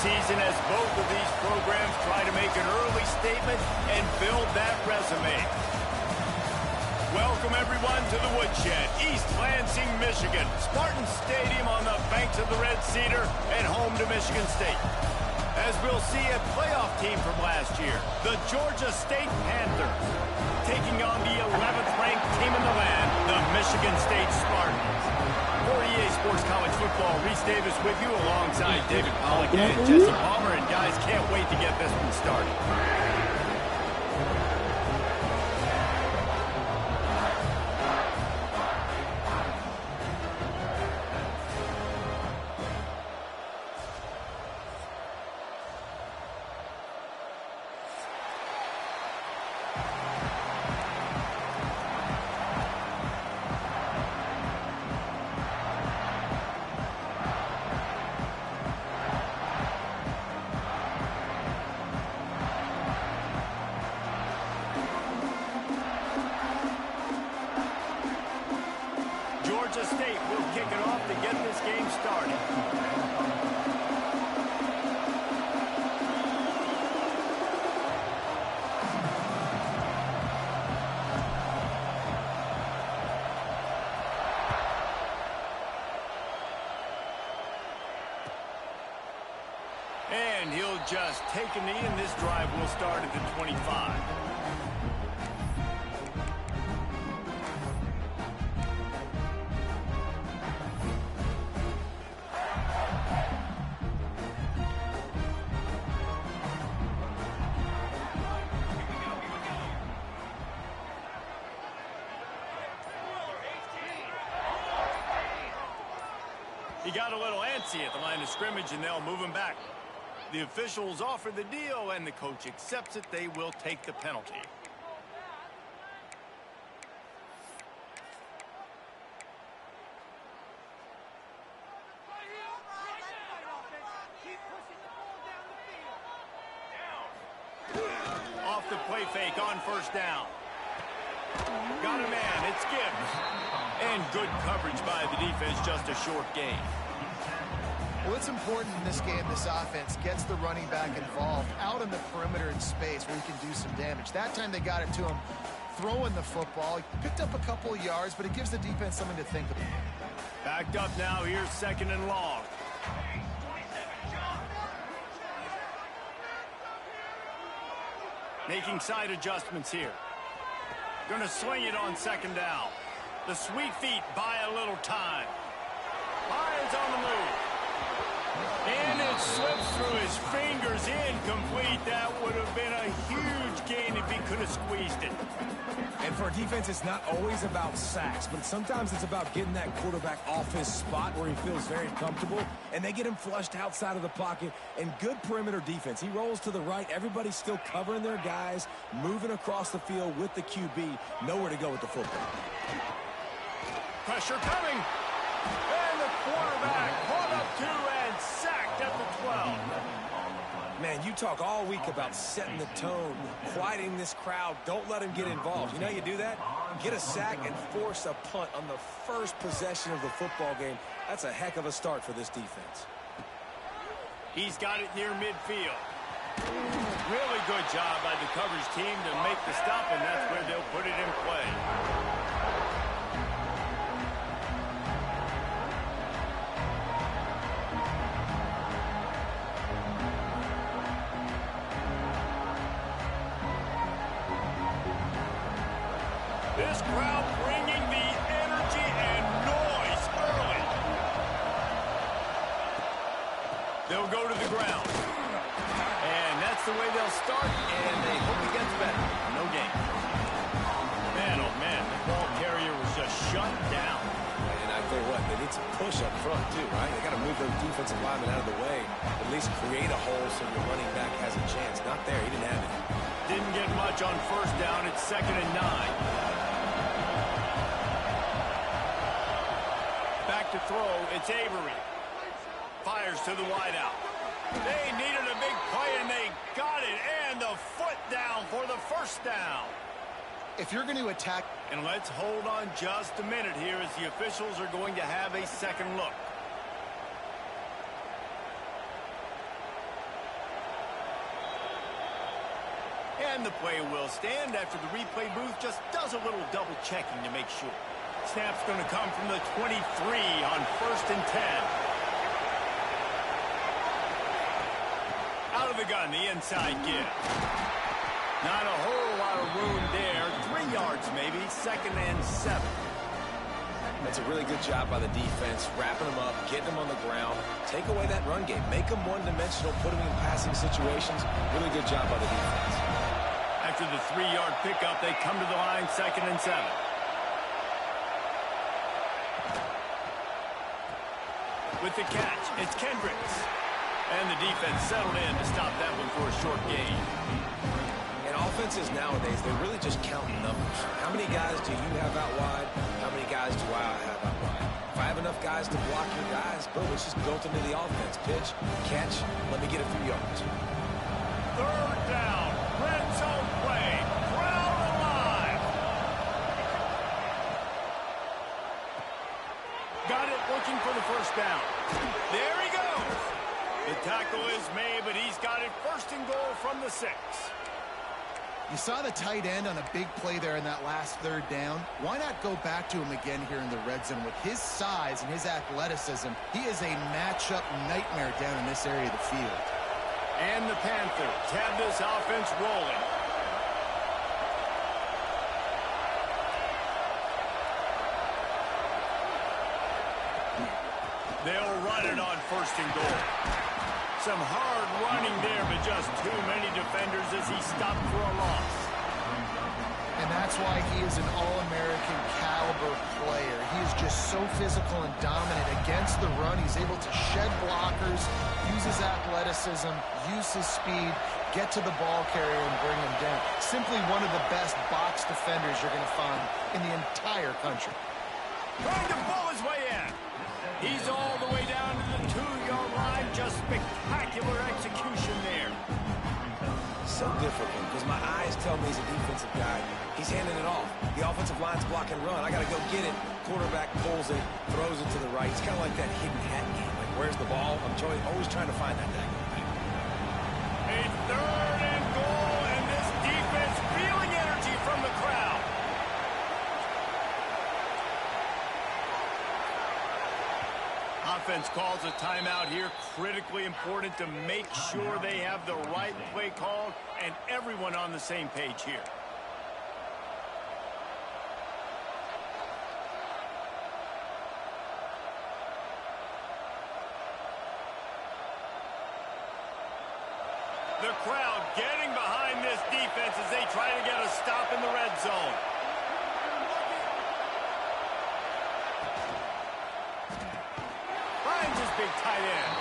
season as both of these programs try to make an early statement and build that resume. Welcome, everyone, to the Woodshed, East Lansing, Michigan. Spartan Stadium on the banks of the Red Cedar and home to Michigan State. As we'll see a playoff team from last year, the Georgia State Panthers, taking on the 11th ranked team in the land, the Michigan State Spartans. For EA Sports College Football, Reese Davis with you alongside David Pollack and Jesse Palmer. And guys, can't wait to get this one started. Georgia State will kick it off to get this game started. And he'll just take a knee, and this drive will start at the 25. He got a little antsy at the line of scrimmage, and they'll move him back. The officials offer the deal, and the coach accepts it. They will take the penalty. Off the play fake on first down. Got a man, it's Gibbs. And good coverage by the defense, just a short gain. Well, it's important in this game, this offense gets the running back involved out in the perimeter in space where he can do some damage. That time they got it to him throwing the football. He picked up a couple of yards, but it gives the defense something to think about. Backed up now, here's second and long. Making side adjustments here. Gonna swing it on second down. The sweet feet buy a little time. Lions on the move. And it slips through his fingers, incomplete. That would have been a huge gain if he could have squeezed it. And for a defense, it's not always about sacks, but sometimes it's about getting that quarterback off his spot where he feels very comfortable, and they get him flushed outside of the pocket. And good perimeter defense. He rolls to the right. Everybody's still covering their guys, moving across the field with the QB. Nowhere to go with the football. Pressure coming. And the quarterback caught up to and sacked at the 12. Man, you talk all week about setting the tone, quieting this crowd. Don't let him get involved. You know how you do that? Get a sack and force a punt on the first possession of the football game. That's a heck of a start for this defense. He's got it near midfield. Really good job by the coverage team to make the stop, and that's where they'll put it in play. This crowd bringing the energy and noise early. They'll go to the ground. And that's the way they'll start, and they hope it gets better. No gain. Man, oh man, the ball carrier was just shut down. And I tell you what, they need some push up front too, right? They got to move those defensive linemen out of the way, at least create a hole so your running back has a chance. Not there, he didn't have it. Didn't get much on first down. It's 2nd and 9. Back to throw, it's Avery. Fires to the wideout. They needed a big play, and they got it. And the foot down for the first down. If you're going to attack... And let's hold on just a minute here as the officials are going to have a second look. And the play will stand after the replay booth just does a little double checking to make sure. Snap's going to come from the 23 on 1st and 10. Out of the gun, the inside give. Not a whole lot of room there. 3 yards maybe, 2nd and 7. That's a really good job by the defense, wrapping them up, getting them on the ground, take away that run game, make them one-dimensional, put them in passing situations. Really good job by the defense. After the 3-yard pickup, they come to the line, 2nd and 7. With the catch, it's Kendricks. And the defense settled in to stop that one for a short gain. And offenses nowadays, they're really just counting numbers. How many guys do you have out wide? How many guys do I have out wide? If I have enough guys to block your guys, boom, it's just built into the offense. Pitch, catch, let me get a few yards. 3rd down, red zone play, crowd alive. Got it, looking for the 1st down. There he goes. The tackle is made, but he's got it 1st and goal from the 6. You saw the tight end on a big play there in that last 3rd down. Why not go back to him again here in the red zone? With his size and his athleticism, he is a matchup nightmare down in this area of the field. And the Panthers have this offense rolling. They'll run it on 1st and goal. Some hard running there, but just too many defenders as he stopped for a loss. And that's why he is an All-American caliber player. He is just so physical and dominant against the run. He's able to shed blockers, use his athleticism, use his speed, get to the ball carrier and bring him down. Simply one of the best box defenders you're going to find in the entire country. Trying to pull his way in. He's all the way down to the 2-yard line. Just spectacular execution there. So difficult because my eyes tell me he's a defensive guy. He's handing it off. The offensive line's block and run. I got to go get it. Quarterback pulls it, throws it to the right. It's kind of like that hidden hat game. Like, where's the ball? I'm always trying to find that thing. A 3rd and goal, and this defense feeling energy from the crowd. Offense calls a timeout here. Critically important to make sure they have the right play called and everyone on the same page here. The crowd getting behind this defense as they try to get a stop in the red zone. Finds his big tight end.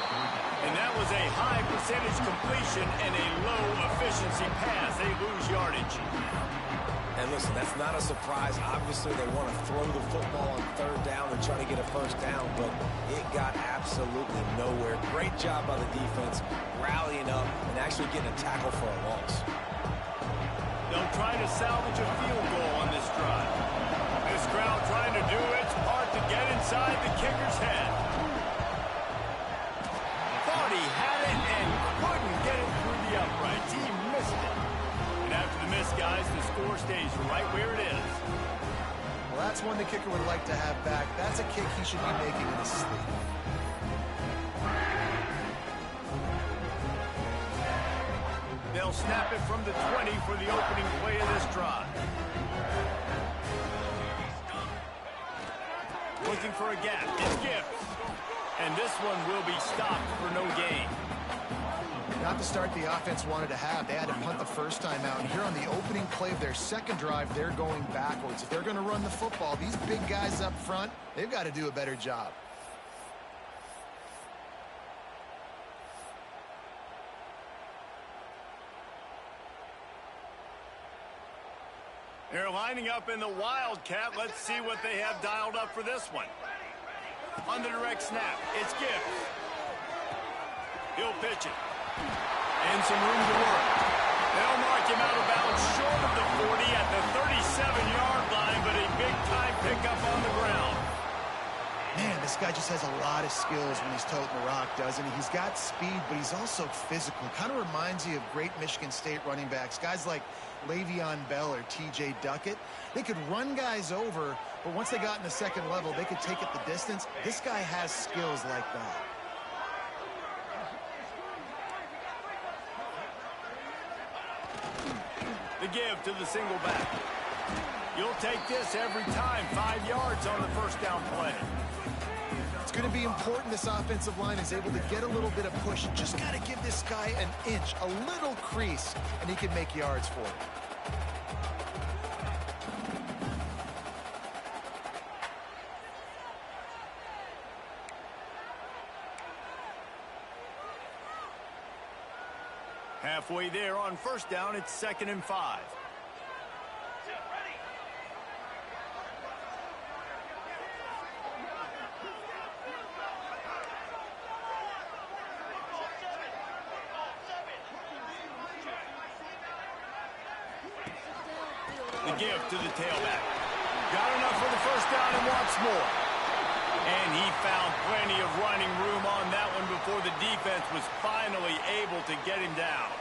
And that was a high percentage completion and a low efficiency pass. They lose yardage. And listen, that's not a surprise. Obviously, they want to throw the football on 3rd down and try to get a 1st down, but it got absolutely nowhere. Great job by the defense, rallying up and actually getting a tackle for a loss. They'll try to salvage a field goal on this drive. This crowd trying to do its part to get inside the kicker's head. Thought he had it and couldn't get it through the uprights. He missed it. And after the miss, guys, the score stays right where it is. Well, that's one the kicker would like to have back. That's a kick he should be making in his sleep. They'll snap it from the 20 for the opening play of this drive. Looking for a gap. It's Gibbs. And this one will be stopped for no gain. Not the start the offense wanted to have. They had to punt the 1st time out. And here on the opening play of their 2nd drive, they're going backwards. If they're going to run the football, these big guys up front, they've got to do a better job. They're lining up in the Wildcat. Let's see what they have dialed up for this one. On the direct snap, it's Gibbs. He'll pitch it. And some room to work. They'll mark him out of bounds short of the 40 at the 37-yard line, but a big-time pickup on the ground. Man, this guy just just has a lot of skills when he's toting the rock, doesn't he? He's got speed, but he's also physical. Kind of reminds you of great Michigan State running backs. Guys like Le'Veon Bell or T.J. Duckett. They could run guys over, but once they got in the second level, they could take it the distance. This guy has skills like that. The give to the single back. You'll take this every time. 5 yards on the first down play. It's going to be important this offensive line is able to get a little bit of push. Just got to give this guy an inch, a little crease, and he can make yards for it. Halfway there on first down, it's 2nd and 5. The give to the tailback. Got enough for the first down and wants more. And he found plenty of running room on that one before the defense was finally able to get him down.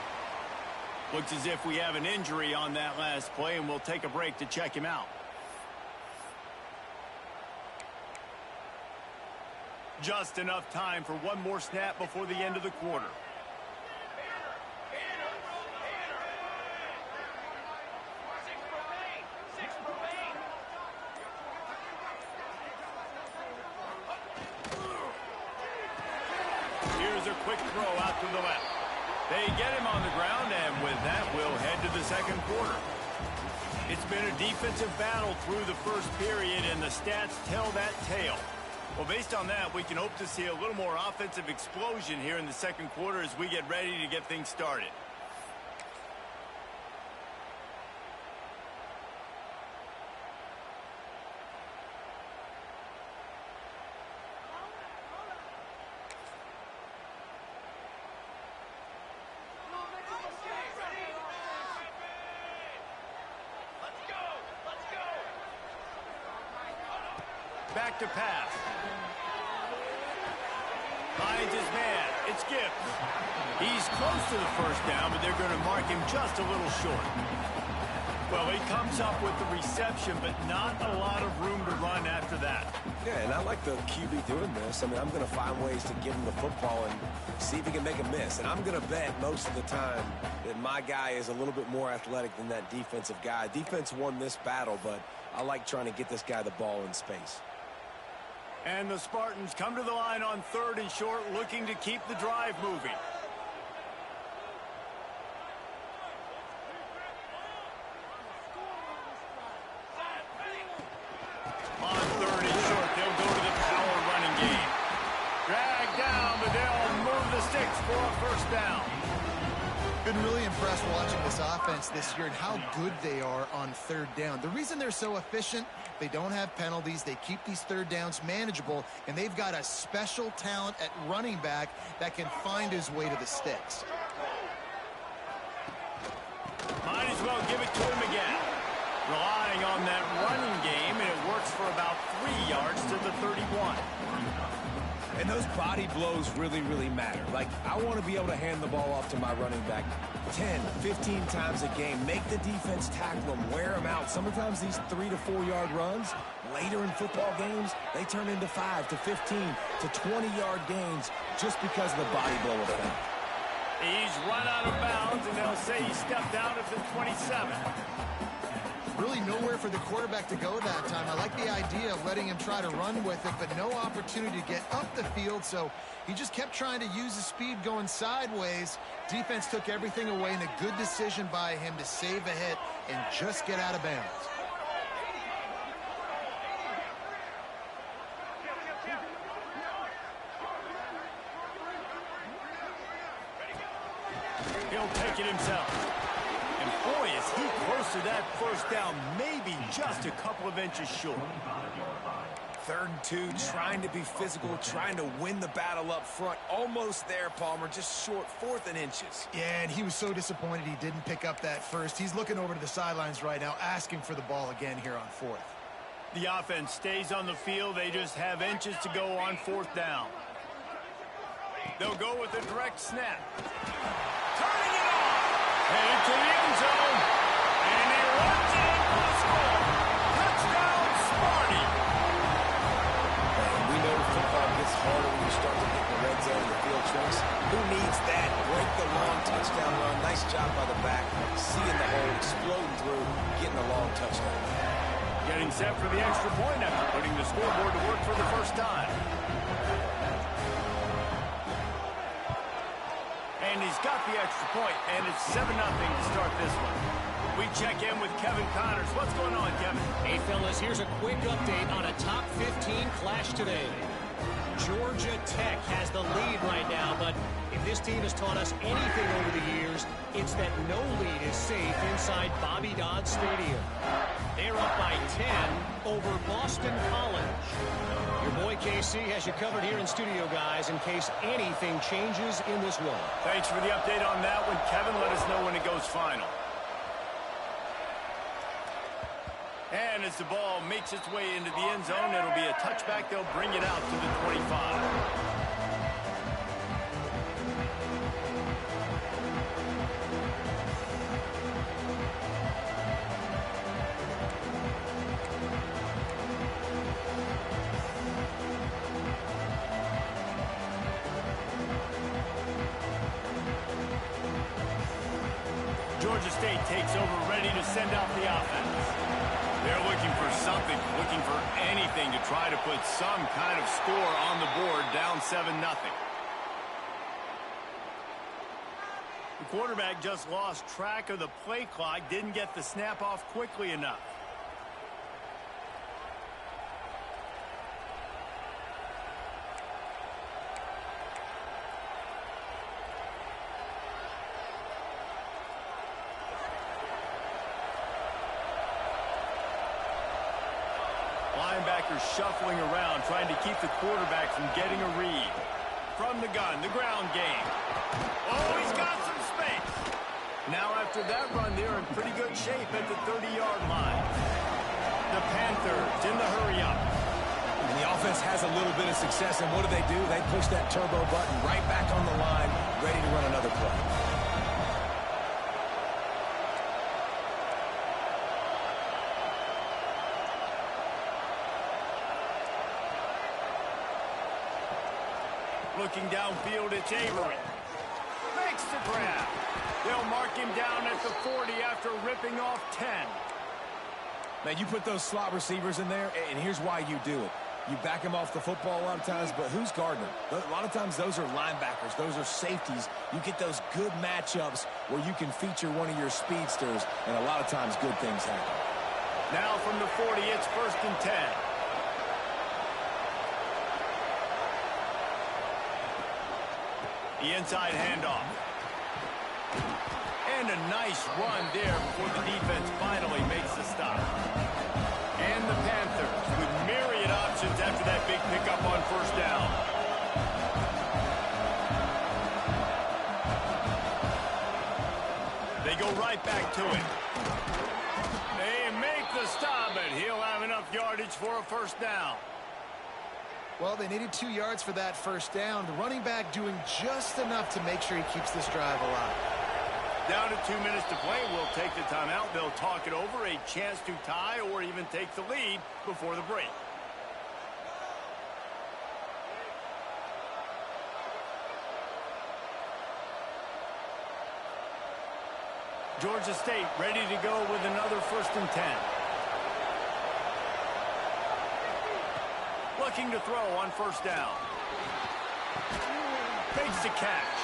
Looks as if we have an injury on that last play, and we'll take a break to check him out. Just enough time for one more snap before the end of the quarter. Here's a quick throw out to the left. They get him on the ground, and with that, we'll head to the second quarter. It's been a defensive battle through the first period, and the stats tell that tale. Well, based on that, we can hope to see a little more offensive explosion here in the second quarter as we get ready to get things started. Back to pass. Finds his man. It's Gibbs. He's close to the first down, but they're going to mark him just a little short. Well, he comes up with the reception, but not a lot of room to run after that. Yeah, and I like the QB doing this. I mean, I'm going to find ways to give him the football and see if he can make a miss. And I'm going to bet most of the time that my guy is a little bit more athletic than that defensive guy. Defense won this battle, but I like trying to get this guy the ball in space. And the Spartans come to the line on 3rd and short, looking to keep the drive moving. On 3rd and short, they'll go to the power running game. Dragged down, but they'll move the sticks for a first down. Been really impressed watching this offense this year and how good they are on 3rd down. The reason they're so efficient, they don't have penalties. They keep these 3rd downs manageable, and they've got a special talent at running back that can find his way to the sticks. Might as well give it to him again. Relying on that running game, and it works for about 3 yards to the 31. And those body blows really, really matter. Like, I want to be able to hand the ball off to my running back 10, 15 times a game. Make the defense tackle them, wear them out. Sometimes these 3 to 4 yard runs, later in football games, they turn into 5 to 15 to 20-yard gains just because of the body blow effect. He's run out of bounds, and they'll say he stepped out at the 27. Really nowhere for the quarterback to go that time. I like the idea of letting him try to run with it, but no opportunity to get up the field, so he just kept trying to use his speed going sideways. Defense took everything away, and a good decision by him to save a hit and just get out of bounds. He'll take it himself. And boy, is he close to that first down, maybe just a couple of inches short. 3rd and 2, trying to be physical, trying to win the battle up front. Almost there, Palmer, just short, 4th and inches. Yeah, and he was so disappointed he didn't pick up that first. He's looking over to the sidelines right now, asking for the ball again here on 4th. The offense stays on the field. They just have inches to go on fourth down. They'll go with a direct snap. Turning it off. Headed to the end zone. And he runs it in for the score. Touchdown, Sparty. And we know football gets harder when you start to get in the red zone and the field tricks. Who needs that? Break the long touchdown run. Nice job by the back. Seeing the hole, exploding through, getting a long touchdown. Getting set for the extra point after putting the scoreboard to work for the first time. And he's got the extra point, and it's 7-0 to start this one. We check in with Kevin Connors. What's going on, Kevin? Hey, fellas, here's a quick update on a top 15 clash today. Georgia Tech has the lead right now, but if this team has taught us anything over the years, it's that no lead is safe inside Bobby Dodd Stadium. They're up by 10 over Boston College. Your boy KC has you covered here in studio, guys, in case anything changes in this one. Thanks for the update on that one, Kevin. Let us know when it goes final. And as the ball makes its way into the end zone, it'll be a touchback. They'll bring it out to the 25. Georgia State takes over, ready to send out the offense. They're looking for something, looking for anything to try to put some kind of score on the board, down 7-0. The quarterback just lost track of the play clock, didn't get the snap off quickly enough. Linebackers shuffling around, trying to keep the quarterback from getting a read. From the gun, the ground game. Oh, he's got some space. Now after that run, they're in pretty good shape at the 30-yard line. The Panthers in the hurry-up. And the offense has a little bit of success, and what do? They push that turbo button right back on the line, ready to run another play. Looking downfield, it's Avery. Makes the grab. They'll mark him down at the 40 after ripping off 10. Now, you put those slot receivers in there, and here's why you do it. You back them off the football a lot of times, but who's guarding them? A lot of times those are linebackers. Those are safeties. You get those good matchups where you can feature one of your speedsters, and a lot of times good things happen. Now from the 40, it's 1st and 10. The inside handoff. And a nice run there before the defense finally makes the stop. And the Panthers with myriad options after that big pickup on 1st down. They go right back to it. They make the stop, but he'll have enough yardage for a 1st down. Well, they needed 2 yards for that 1st down. The running back doing just enough to make sure he keeps this drive alive. Down to 2 minutes to play. We'll take the timeout. They'll talk it over. A chance to tie or even take the lead before the break. Georgia State ready to go with another 1st and 10. Looking to throw on 1st down. Fakes the catch.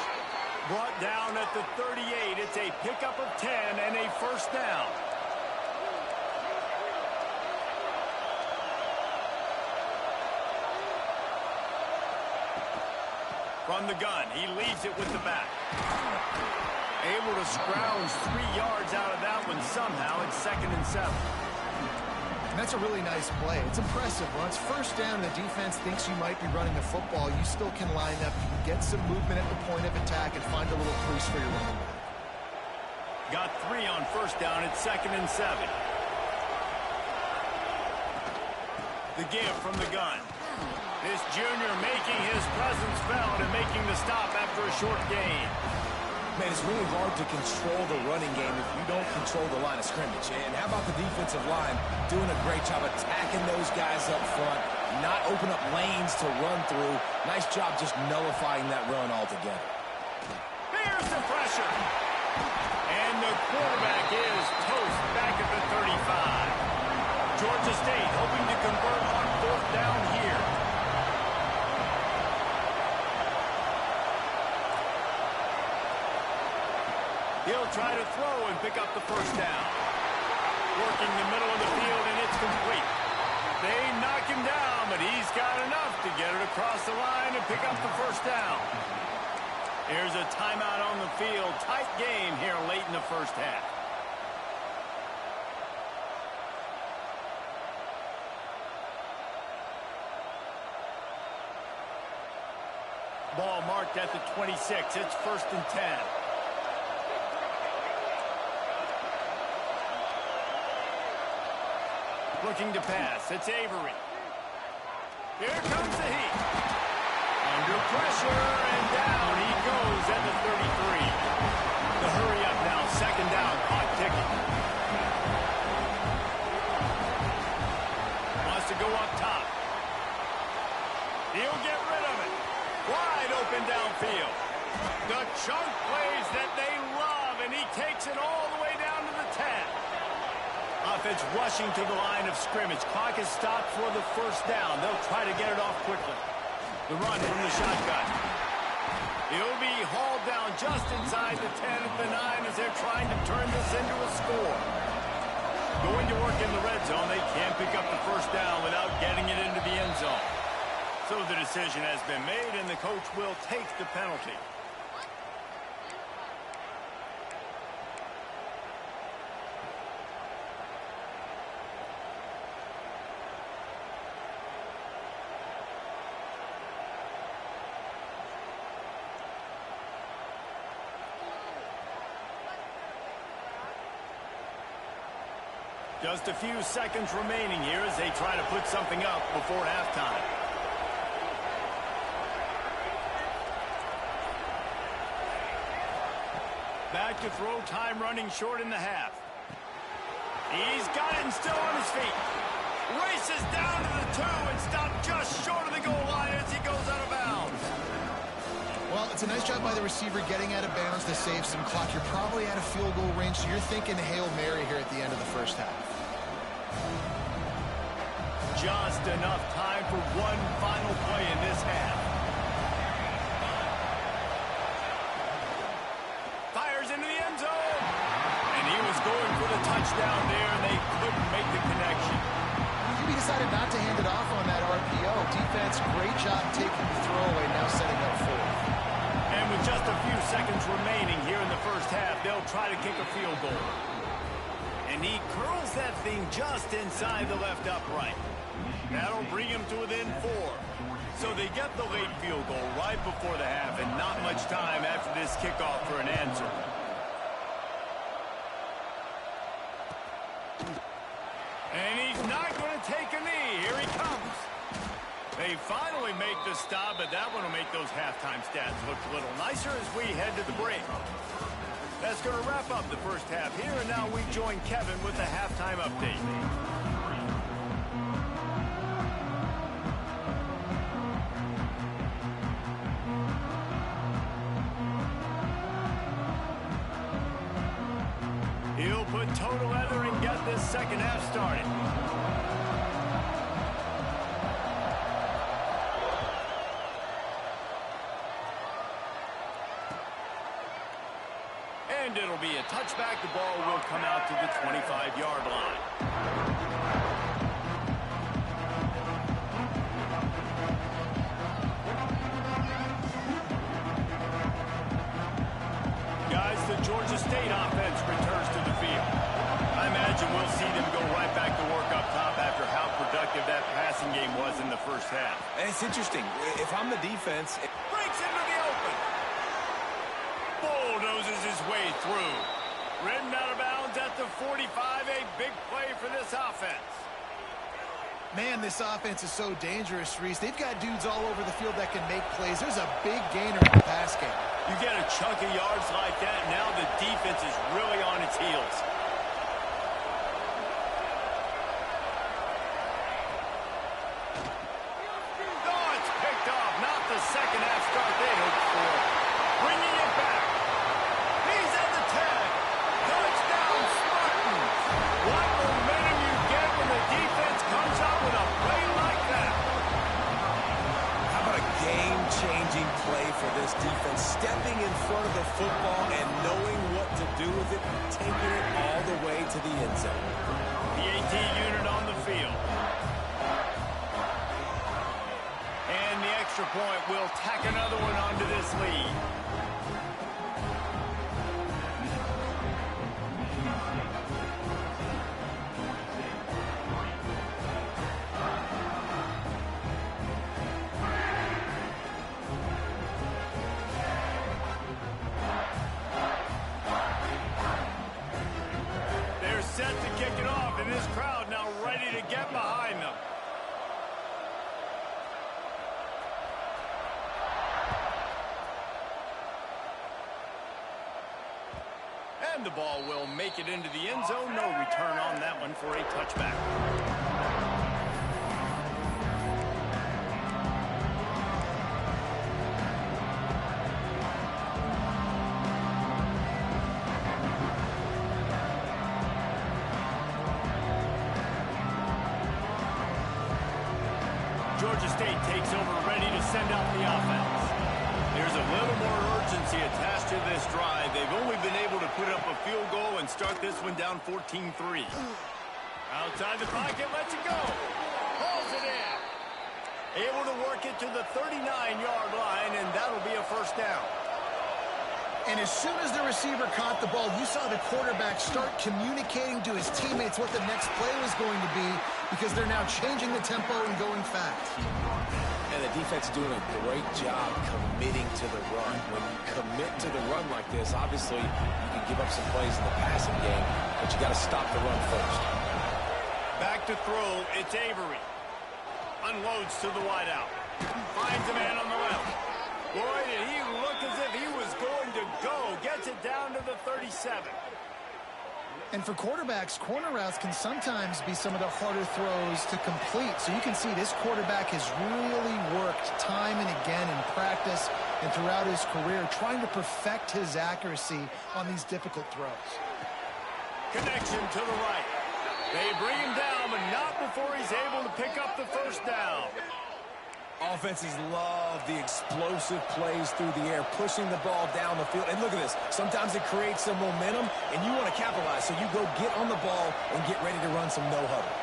Brought down at the 38. It's a pickup of 10 and a 1st down. From the gun, he leaves it with the back. Able to scrounge 3 yards out of that one somehow. It's 2nd and 7. And that's a really nice play. It's impressive. Once 1st down, the defense thinks you might be running the football. You still can line up, you can get some movement at the point of attack and find a little crease for your running back. Got 3 on 1st down. It's 2nd and 7. The give from the gun. This junior making his presence felt and making the stop after a short gain. Man, it's really hard to control the running game if you don't control the line of scrimmage. And how about the defensive line doing a great job attacking those guys up front, not open up lanes to run through. Nice job just nullifying that run altogether. Here's the pressure. And the quarterback is toast back at the 35. Georgia State hoping to convert on 4th down here. He'll try to throw and pick up the first down. Working the middle of the field, and it's complete. They knock him down, but he's got enough to get it across the line and pick up the first down. Here's a timeout on the field. Tight game here late in the first half. Ball marked at the 26. It's 1st and 10. Looking to pass. It's Avery. Here comes the heat. Under pressure, and down he goes at the 33. The hurry up now. 2nd down. Clock ticking. Wants to go up top. He'll get rid of it. Wide open downfield. The chunk plays that they love, and he takes it all the way down to the 10. Offense rushing to the line of scrimmage. Clock is stopped for the first down. They'll try to get it off quickly. The run from the shotgun. He'll be hauled down just inside the 10 at the 9 as they're trying to turn this into a score. Going to work in the red zone. They can't pick up the first down without getting it into the end zone. So the decision has been made, and the coach will take the penalty. Just a few seconds remaining here as they try to put something up before halftime. Back to throw, time running short in the half. He's got it and still on his feet. Races down to the 2 and stopped just short of the goal line as he goes out of bounds. Well, it's a nice job by the receiver getting out of bounds to save some clock. You're probably out of field goal range, so you're thinking Hail Mary here at the end of the first half. Just enough time for one final play in this half. Fires into the end zone. And he was going for the touchdown there, and they couldn't make the connection. He decided not to hand it off on that RPO. Defense, great job taking the throwaway, now setting up 4th. And with just a few seconds remaining here in the first half, they'll try to kick a field goal. And he curls that thing just inside the left upright. That'll bring him to within 4. So they get the late field goal right before the half, and not much time after this kickoff for an answer. And he's not going to take a knee. Here he comes. They finally make the stop, but that one will make those halftime stats look a little nicer as we head to the break. That's going to wrap up the first half here, and now we join Kevin with the halftime update. He'll put toe to leather and get this second half started. And it'll be a touchback. The ball will come out to the 25-yard line. Guys, the Georgia State offense returns to the field. I imagine we'll see them go right back to work up top after how productive that passing game was in the first half. And it's interesting. If I'm the defense... Breaks into the open. Bulldozes his way through. Ridden out of bounds at the 45. A big play for this offense. Man, this offense is so dangerous, Reese. They've got dudes all over the field that can make plays. There's a big gainer in the pass game. You get a chunk of yards like that, now the defense is really on its heels. Oh, it's picked off. Not the second half start they hoped for. Bringing it back. He's at the 10. Touchdown, Spartans. What momentum you get when the defense comes out with a play like that. How about a game-changing play for this defense? Stepping in front of the football and knowing what to do with it, taking it all the way to the end zone. The AT unit on the field. And the extra point will tack another one onto this lead. They're set to kick it off, and this crowd now ready to get behind them. And the ball will make it into the end zone. No return on that one for a touchback. Georgia State takes over, ready to send out the offense. There's a little more urgency attached to this drive. They've only been able to put up a field goal and start this one down 14-3. Outside the pocket, lets it go. Pulls it in. Able to work it to the 39-yard line, and that'll be a first down. And as soon as the receiver caught the ball, you saw the quarterback start communicating to his teammates what the next play was going to be, because they're now changing the tempo and going fast. And the defense is doing a great job committing to the run. When you commit to the run like this, obviously you can give up some plays in the passing game, but you got to stop the run first. Back to throw, it's Avery. Unloads to the wideout. Finds a man on the left. Boy, did he look as if he was going to go. Gets it down to the 37. And for quarterbacks, corner routes can sometimes be some of the harder throws to complete. So you can see this quarterback has really worked time and again in practice and throughout his career, trying to perfect his accuracy on these difficult throws. Connection to the right. They bring him down, but not before he's able to pick up the first down. Offenses love the explosive plays through the air, pushing the ball down the field. And look at this. Sometimes it creates some momentum, and you want to capitalize. So you go get on the ball and get ready to run some no-huddle.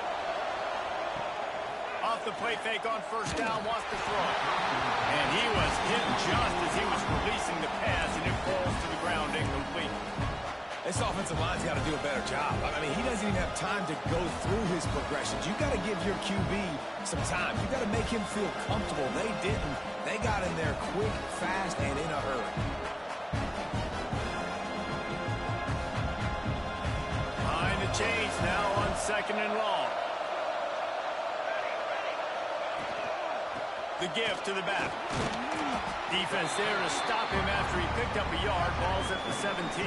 Off the play fake on first down, wants to throw. And he was hit just as he was releasing the pass, and it falls to the ground incomplete. This offensive line's got to do a better job. I mean, he doesn't even have time to go through his progressions. You got to give your QB some time. You got to make him feel comfortable. They didn't. They got in there quick, fast, and in a hurry. Behind the chains now on second and long. The give to the back. Defense there to stop him after he picked up a yard. Ball's at the 17.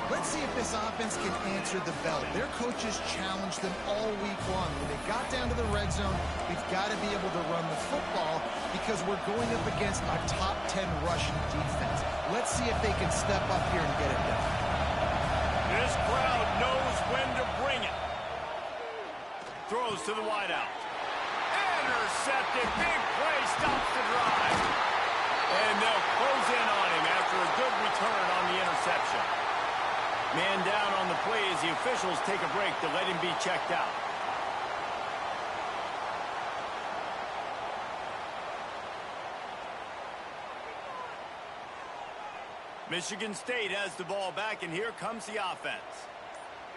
Let's see if this offense can answer the bell. Their coaches challenged them all week long. When they got down to the red zone, we've got to be able to run the football because we're going up against a top 10 rushing defense. Let's see if they can step up here and get it done. This crowd knows when to bring it. Throws to the wideout. Intercepted. Big play stops the drive. And they'll close in on him after a good return on the interception. Man down on the play as the officials take a break to let him be checked out. Michigan State has the ball back, and here comes the offense.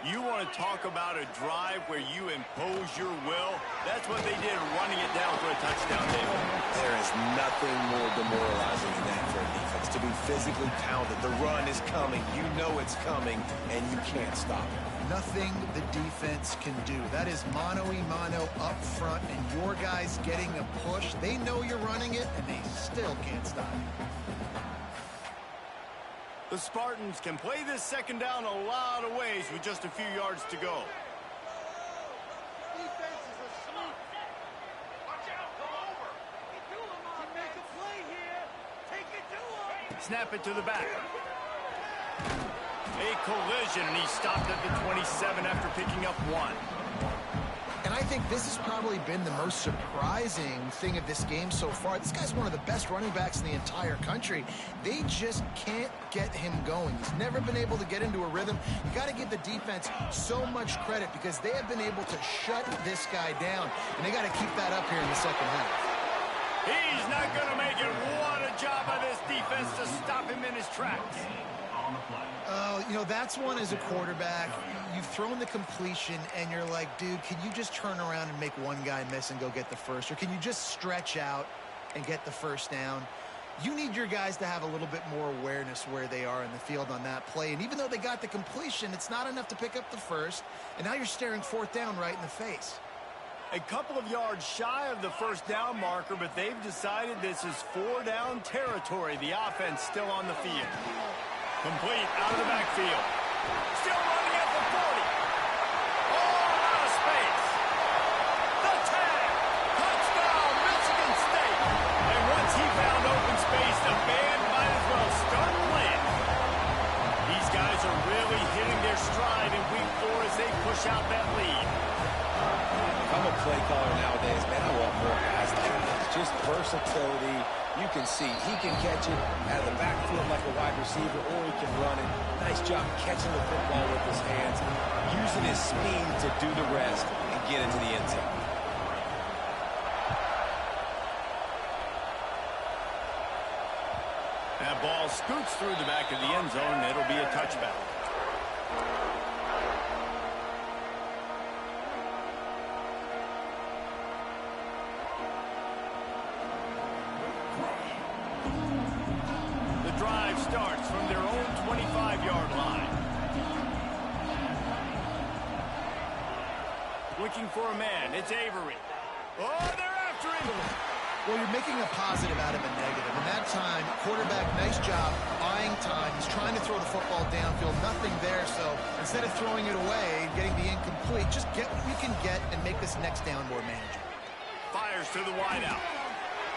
You want to talk about a drive where you impose your will? That's what they did, running it down for a touchdown, David. There is nothing more demoralizing than that for a defense. To be physically pounded. The run is coming. You know it's coming, and you can't stop it. Nothing the defense can do. That is mano-a-mano up front, and your guys getting a push. They know you're running it, and they still can't stop it. The Spartans can play this second down a lot of ways with just a few yards to go. Defense is asleep. Watch out, come over. He makes a play here. Take it to him. Snap it to the back. A collision, and he stopped at the 27 after picking up 1. And I think this has probably been the most surprising thing of this game so far. This guy's one of the best running backs in the entire country. They just can't get him going. He's never been able to get into a rhythm. You got to give the defense so much credit because they have been able to shut this guy down. And they got to keep that up here in the second half. He's not going to make it. What a job by this defense to stop him in his tracks. Oh, you know, that's one as a quarterback. You've thrown the completion, and you're like, dude, can you just turn around and make one guy miss and go get the first? Or can you just stretch out and get the first down? You need your guys to have a little bit more awareness where they are in the field on that play. And even though they got the completion, it's not enough to pick up the first. And now you're staring fourth down right in the face. A couple of yards shy of the first down marker, but they've decided this is 4-down territory. The offense still on the field. Complete out of the backfield. Still running at the 40. All out of space. The tag. Touchdown, Michigan State. And once he found open space, the band might as well start playing. These guys are really hitting their stride in week 4 as they push out that lead. If I'm a play caller nowadays, man, I want more guys like this. Just versatility. You can see he can catch it out of the backfield like a wide receiver, or he can run it. Nice job catching the football with his hands, using his speed to do the rest and get into the end zone. That ball scoots through the back of the end zone, and it'll be a touchback. Starts from their own 25-yard line. Looking for a man. It's Avery. Oh, they're after him. Well, you're making a positive out of a negative. And that time, quarterback, nice job, buying time. He's trying to throw the football downfield. Nothing there, so instead of throwing it away, getting the incomplete, just get what you can get and make this next down more manageable. Fires to the wideout.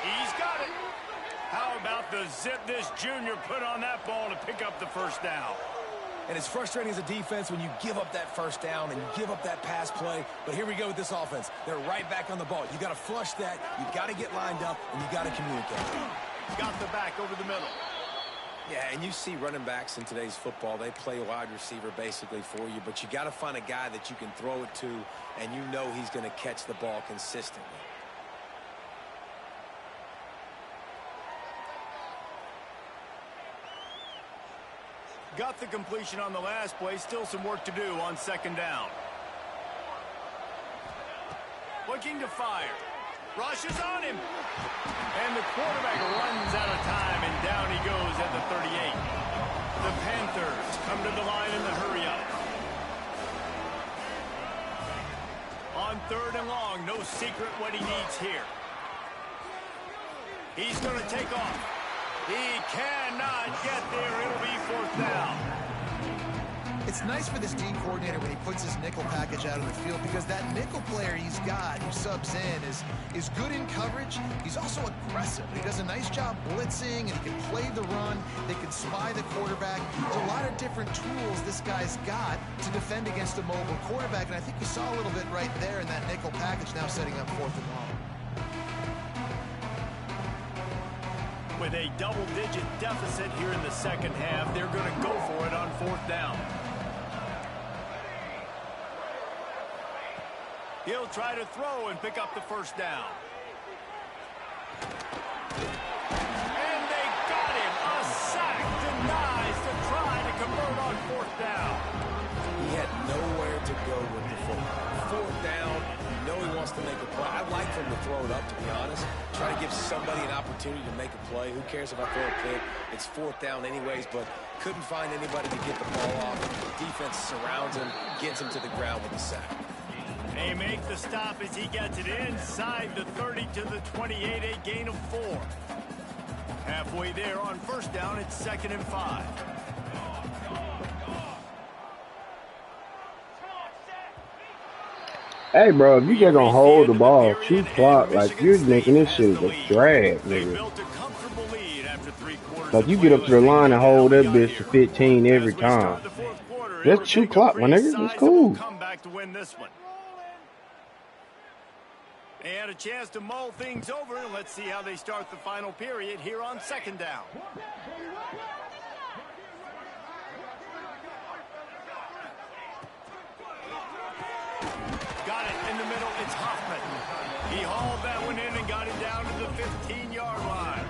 He's got it. How about the zip this junior put on that ball to pick up the first down? And it's frustrating as a defense when you give up that first down and you give up that pass play. But here we go with this offense. They're right back on the ball. You got to flush that. You got to get lined up, and you got to communicate. Got the back over the middle. Yeah, and you see running backs in today's football. They play wide receiver basically for you, but you got to find a guy that you can throw it to, and you know he's going to catch the ball consistently. Got the completion on the last play. Still some work to do on second down. Looking to fire. Rushes on him. And the quarterback runs out of time, and down he goes at the 38. The Panthers come to the line in the hurry-up. On 3rd and long, no secret what he needs here. He's going to take off. He cannot get there. It'll be 4th down. It's nice for this D coordinator when he puts his nickel package out of the field because that nickel player he's got who subs in is good in coverage. He's also aggressive. He does a nice job blitzing, and he can play the run. They can spy the quarterback. There's a lot of different tools this guy's got to defend against a mobile quarterback, and I think you saw a little bit right there in that nickel package now setting up 4th and long. With a double-digit deficit here in the second half, they're going to go for it on 4th down. He'll try to throw and pick up the first down. And they got him. A sack denies to try to convert on 4th down. He had nowhere 4th down. You know he wants to make a play. I'd like for him to throw it up, to be honest. Try to give somebody an opportunity to make a play. Who cares if I throw a pick? It's 4th down anyways, but couldn't find anybody to get the ball off. The defense surrounds him, gets him to the ground with a sack. They make the stop as he gets it inside the 30 to the 28, a gain of 4. Halfway there on 1st down, it's 2nd and 5. Hey, bro, if you just gonna hold the ball, shoot clock, like, you're making this shit a drag, nigga. Like, you get up to the line and hold that bitch to 15 every time. That's shoot clock, my nigga. That's cool. They had a chance to mull things over. Let's see how they start the final period here on 2nd down. Got it in the middle. It's Hoffman. He hauled that one in and got it down to the 15-yard line.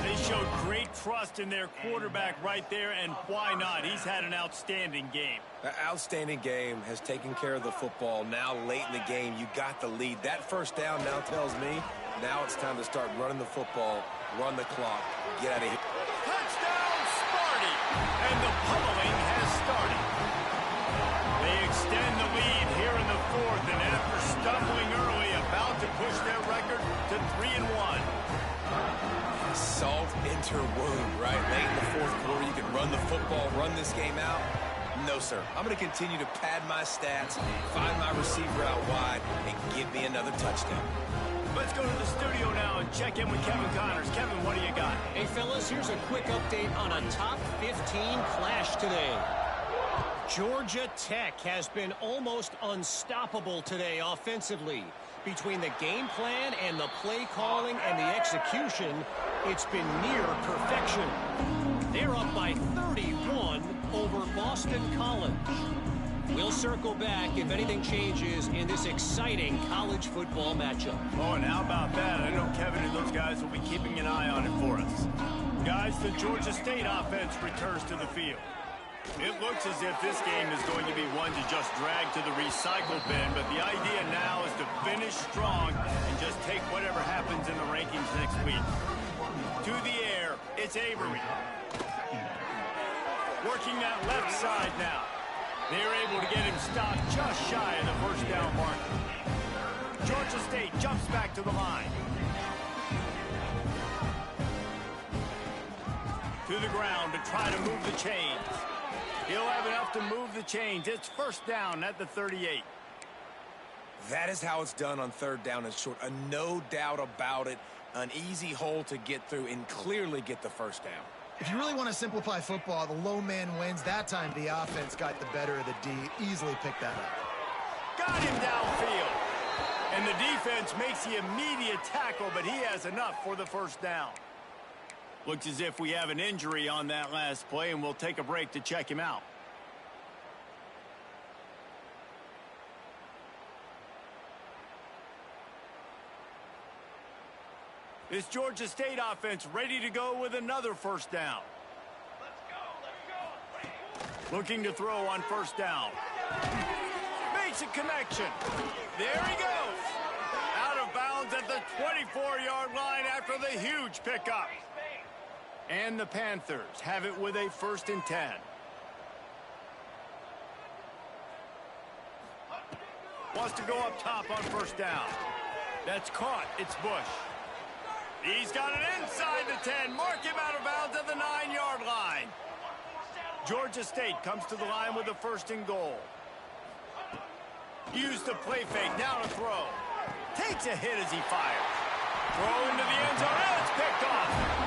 They showed great trust in their quarterback right there, and why not? He's had an outstanding game. An outstanding game, has taken care of the football. Now late in the game, you got the lead. That 1st down now tells me now it's time to start running the football, run the clock, get out of here. Touchdown, Sparty! And the pummeling has started. They extend the lead here in the 4th, and after stumbling early, about to push their record to 3-1. Salt enter wound, right? Late in the 4th quarter, you can run the football, run this game out. No, sir. I'm going to continue to pad my stats, find my receiver out wide, and give me another touchdown. Let's go to the studio now and check in with Kevin Connors. Kevin, what do you got? Hey, fellas, here's a quick update on a top 15 clash today. Georgia Tech has been almost unstoppable today offensively. Between the game plan and the play calling and the execution, it's been near perfection. They're up by 31 over Boston College. We'll circle back if anything changes in this exciting college football matchup. Oh, and how about that? I know Kevin and those guys will be keeping an eye on it for us. Guys, the Georgia State offense returns to the field. It looks as if this game is going to be one to just drag to the recycle bin, but the idea now is to finish strong and just take whatever happens in the rankings next week. To the air, it's Avery. Working that left side now. They're able to get him stopped just shy of the 1st down marker. Georgia State jumps back to the line. To the ground to try to move the chains. He'll have enough to move the chains. It's 1st down at the 38. That is how it's done on 3rd down and short. No doubt about it. An easy hole to get through and clearly get the 1st down. If you really want to simplify football, the low man wins. That time the offense got the better of the D. Easily picked that up. Got him downfield. And the defense makes the immediate tackle, but he has enough for the 1st down. Looks as if we have an injury on that last play, and we'll take a break to check him out. This Georgia State offense ready to go with another 1st down. Looking to throw on 1st down. Makes a connection. There he goes. Out of bounds at the 24-yard line after the huge pickup. And the Panthers have it with a 1st and 10. Wants to go up top on 1st down. That's caught. It's Bush. He's got it inside the 10. Mark him out of bounds at the 9-yard line. Georgia State comes to the line with a 1st and goal. Use the play fake. Now to throw. Takes a hit as he fires. Throw into the end zone. And it's picked off.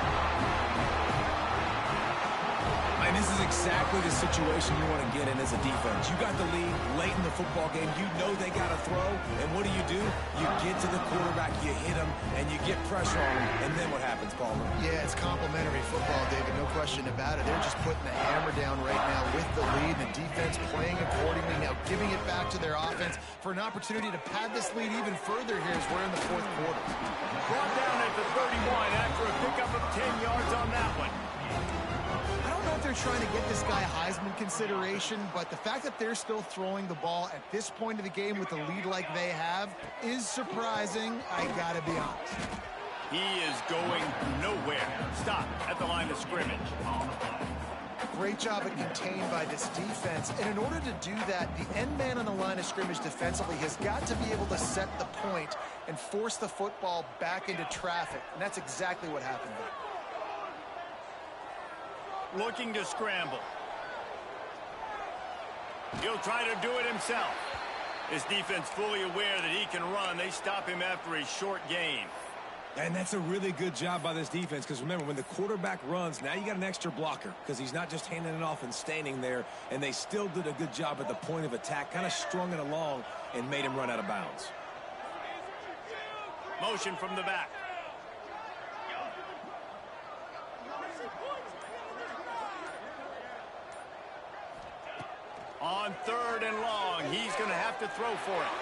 And this is exactly the situation you want to get in as a defense. You got the lead late in the football game. You know they got to throw. And what do? You get to the quarterback, you hit him, and you get pressure on him. And then what happens, Palmer? Yeah, it's complimentary football, David. No question about it. They're just putting the hammer down right now with the lead. The defense playing accordingly, now giving it back to their offense for an opportunity to pad this lead even further here as we're in the 4th quarter. Brought down at the 31 after a pickup of 10 yards on that one. I don't know if they're trying to get this guy Heisman consideration, but the fact that they're still throwing the ball at this point of the game with a lead like they have is surprising, I gotta be honest. He is going nowhere. Stop at the line of scrimmage. Great job at contained by this defense. And in order to do that, the end man on the line of scrimmage defensively has got to be able to set the point and force the football back into traffic. And that's exactly what happened there. Looking to scramble. He'll try to do it himself. His defense fully aware that he can run. They stop him after a short gain. And that's a really good job by this defense, because remember, when the quarterback runs, now you got an extra blocker, because he's not just handing it off and standing there, and they still did a good job at the point of attack, kind of strung it along and made him run out of bounds. Motion from the back. On 3rd and long, he's going to have to throw for it.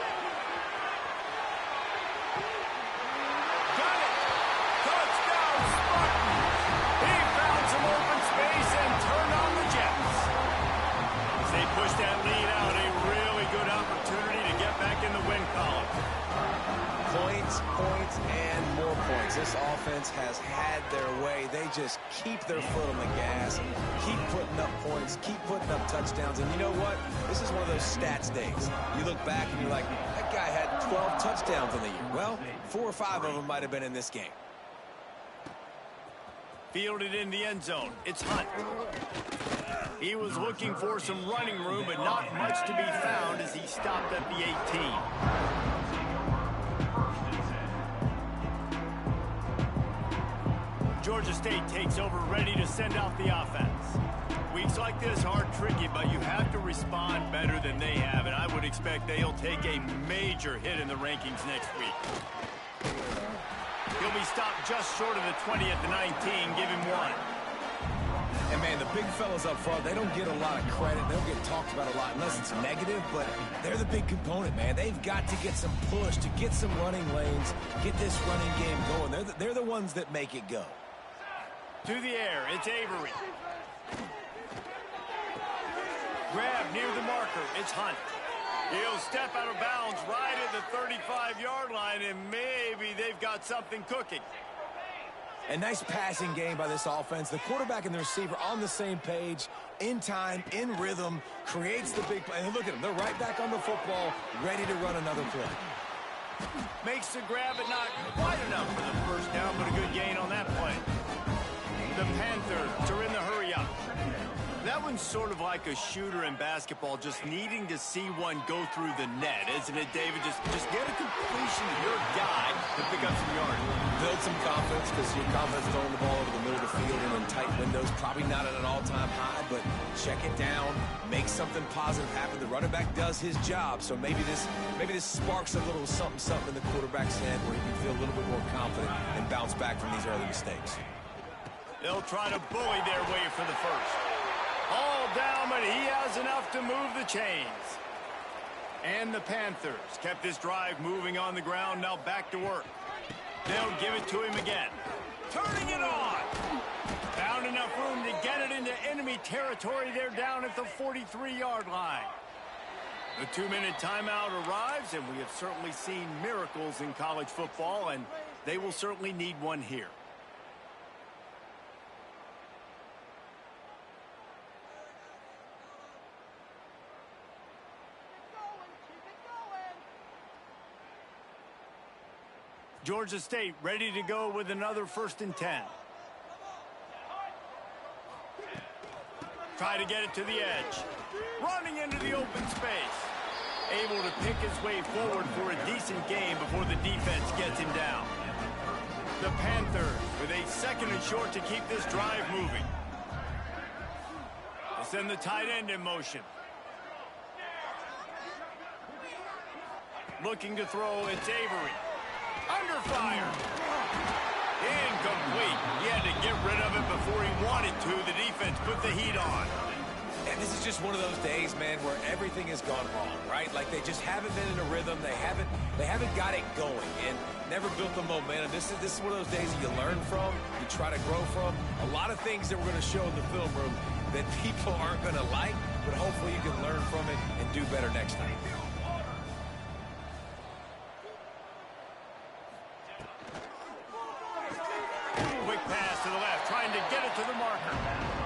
Got it! Touchdown, Spartans! He found some open space and turned on the Jets. As they push that lead out, a really good opportunity to get back in the win column. Points, points, and more points. This offense has had their way. They just keep their foot on the gas, keep putting up points, keep putting up touchdowns. And you know what? This is one of those stats days. You look back and you're like, that guy had 12 touchdowns in the year. Well, 4 or 5 of them might have been in this game. Fielded in the end zone. It's Hunt. He was looking for some running room, but not much to be found as he stopped at the 18. Georgia State takes over, ready to send out the offense. Weeks like this are tricky, but you have to respond better than they have, and I would expect they'll take a major hit in the rankings next week. He'll be stopped just short of the 20 at the 19. Give him 1. And, man, the big fellas up front, they don't get a lot of credit. They don't get talked about a lot unless it's negative, but they're the big component, man. They've got to get some push, to get some running lanes, get this running game going. They're the ones that make it go. To the air, it's Avery. Grab near the marker, it's Hunt. He'll step out of bounds right at the 35-yard line, and maybe they've got something cooking. A nice passing game by this offense. The quarterback and the receiver on the same page, in time, in rhythm, creates the big play. And look at them. They're right back on the football, ready to run another play. Makes the grab, but not quite enough for the first down, but a good gain on that play. The Panthers are in the hurry up. That one's sort of like a shooter in basketball, just needing to see one go through the net, isn't it, David? Just get a completion to your guy to pick up some yards. Build some confidence, because your confidence throwing the ball over the middle of the field and in tight windows, probably not at an all-time high, but check it down, make something positive happen. The running back does his job, so maybe this sparks a little something in the quarterback's head where he can feel a little bit more confident and bounce back from these early mistakes. They'll try to bully their way for the first. All down, but he has enough to move the chains. And the Panthers kept this drive moving on the ground, now back to work. They'll give it to him again. Turning it on. Found enough room to get it into enemy territory. They're down at the 43-yard line. The 2-minute timeout arrives, and we have certainly seen miracles in college football, and they will certainly need one here. Georgia State ready to go with another 1st and 10. Try to get it to the edge. Running into the open space. Able to pick his way forward for a decent gain before the defense gets him down. The Panthers with a 2nd and short to keep this drive moving. They send the tight end in motion. Looking to throw, it's Avery. Under fire. Incomplete. He had to get rid of it before he wanted to. The defense put the heat on. And this is just one of those days, man, where everything has gone wrong, right? Like they just haven't been in a rhythm. They haven't got it going and never built the momentum. This is one of those days that you learn from, you try to grow from. A lot of things that we're going to show in the film room that people aren't going to like, but hopefully you can learn from it and do better next time. Quick pass to the left, trying to get it to the marker.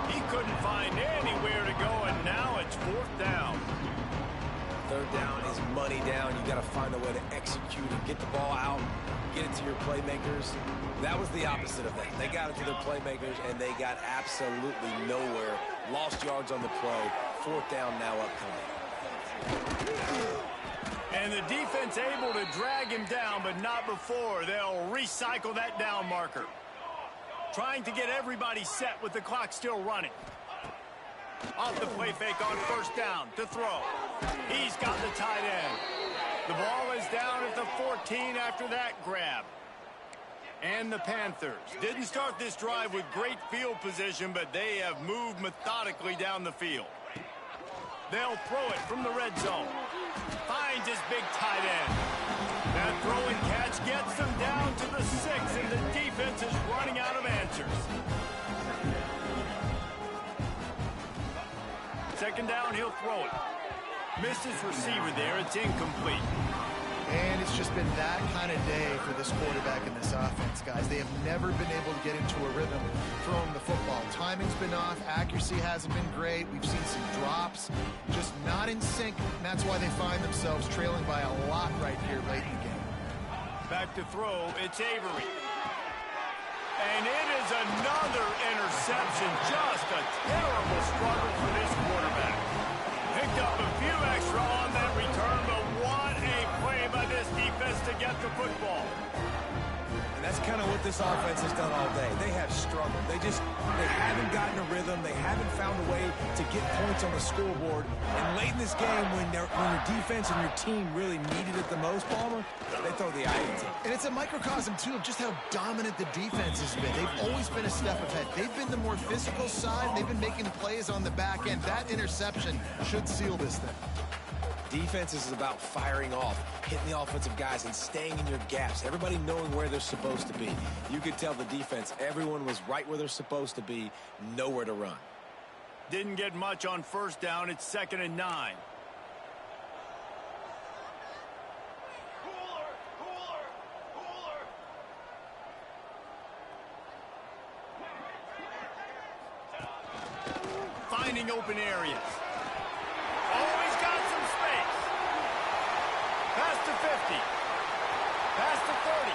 He couldn't find anywhere to go, and now it's 4th down. Third down is money down. You got to find a way to execute and get the ball out, get it to your playmakers. That was the opposite of that. They got it to their playmakers, and they got absolutely nowhere. Lost yards on the play. 4th down now upcoming. And the defense able to drag him down, but not before. They'll recycle that down marker. Trying to get everybody set with the clock still running. Off the play fake on 1st down to throw. He's got the tight end. The ball is down at the 14 after that grab. And the Panthers didn't start this drive with great field position, but they have moved methodically down the field. They'll throw it from the red zone. Finds his big tight end. That throw and catch gets them down to the 6, and the defense is running out of answers. 2nd down, he'll throw it. Missed his receiver there. It's incomplete. And it's just been that kind of day for this quarterback in this offense, guys. They have never been able to get into a rhythm throwing the football. Timing's been off. Accuracy hasn't been great. We've seen some drops. Just not in sync. And that's why they find themselves trailing by a lot right here late in the game. Back to throw. It's Avery. And it is another interception. Just a terrible struggle for this quarterback. Picked up a few extra on that return, but what a play by this defense to get the football. And that's kind of what this offense has done all day. They have struggled. They haven't gotten a rhythm. They haven't found a way to get points on the scoreboard. And late in this game, when your defense and your team really needed it the most, Palmer, they throw the eye. And it's a microcosm, too, of just how dominant the defense has been. They've always been a step ahead. They've been the more physical side. They've been making plays on the back end. That interception should seal this thing. Defense is about firing off, hitting the offensive guys, and staying in your gaps. Everybody knowing where they're supposed to be. You could tell the defense, everyone was right where they're supposed to be, nowhere to run. Didn't get much on 1st down. It's 2nd and 9. Finding open areas. Oh, he's got some space. Pass to 50. Pass to 30.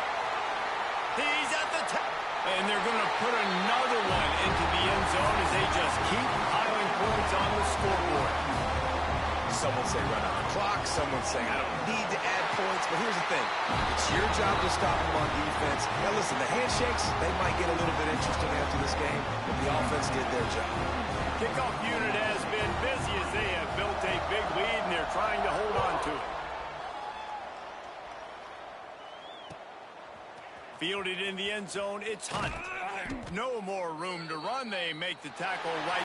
He's at the 10. And they're going to put another one into the end zone as they just keep piling points on the scoreboard. Someone say run out the clock. Someone saying I don't need to add points. But here's the thing. It's your job to stop them on defense. Now listen, the handshakes, they might get a little bit interesting after this game, but the offense did their job. Kickoff unit has been busy as they have built a big lead, and they're trying to hold on to it. Fielded in the end zone, it's Hunt. No more room to run. They make the tackle right